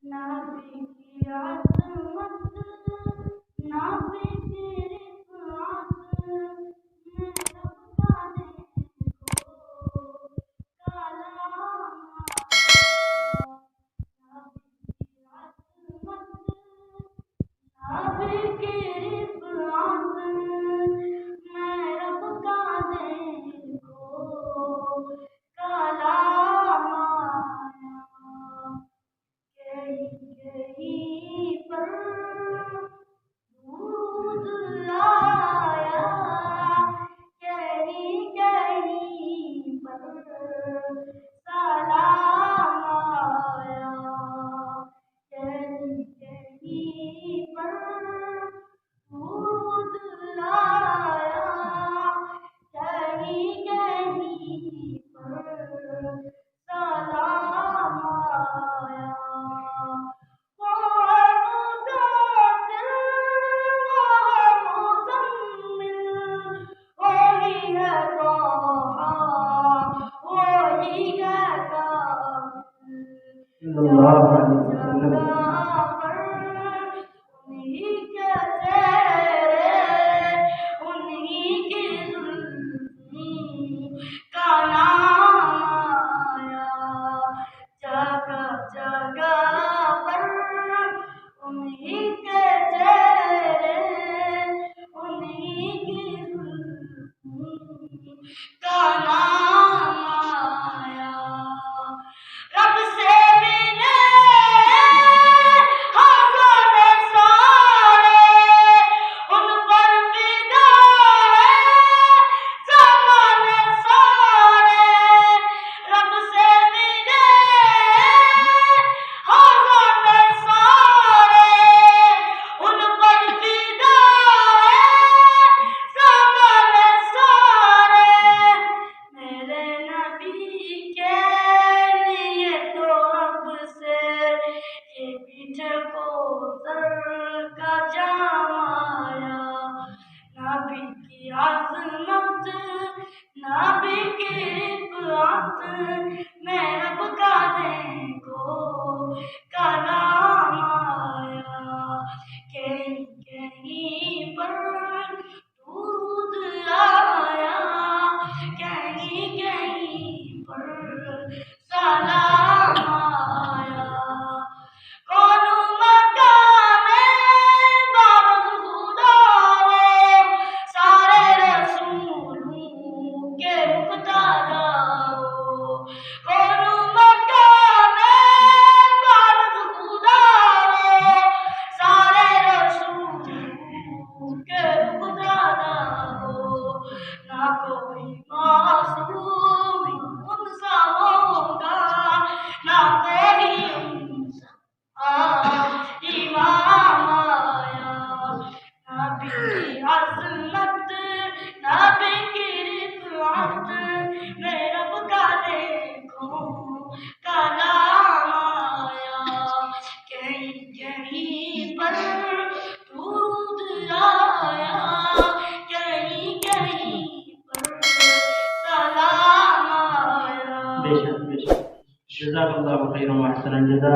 नाबी की आज़मत, नाबी की रिफ़ात में रब का देखो काला माया। नाबी की आज़मत, नाबी की रिफ़ात में रब का देखो काला माया। कहीं पर दूध लाया, कहीं कहीं पर सलाम आया। कहीं कहीं पर दूध लाया, कहीं कहीं पर सलाम आया। सल्लल्लाहु अलैहि वसल्लम। उन्हीं के चेहरे, उन्हीं की जुल्फ़ी का नाम आया। जगह जगह पर उन्हीं के चेहरे, उन्हीं की जुल्फ़ी का नाम आया। रब से मिले हज़ारे सारे, उन पर फिदा है ज़माने सारे। रब से मिले हज़ारे सारे, उन पर फिदा है ज़माने सारे। मेरे नबी के लिए तो रब से ये पीठ को सर का जाम आया। नबी की आज़मत, नबी की रिफ़ात में रब का देखो कलाम आया। कहीं कहीं पर दूध आया, कहीं कहीं पर सलाम आया। कौन मकाने बाबत खुदा हो, सारे रसूलों के मुक़्तदा हो। कौन मकाने बाबत खुदा हो, सारे रसूलों के मुक़्तदा हो। ना कोई मासूम उनसा होगा, ना कोई उनसा इमाम आया। नबी की अज़मत, नबी की रिफ़ात में रब का देखो कलाम आया। कहीं कहीं पर दूध आया, कहीं कहीं पर सलाम आया। बेशक बेशक। जज़ाकल्लाहु खैरन व अहसन अल जज़ा।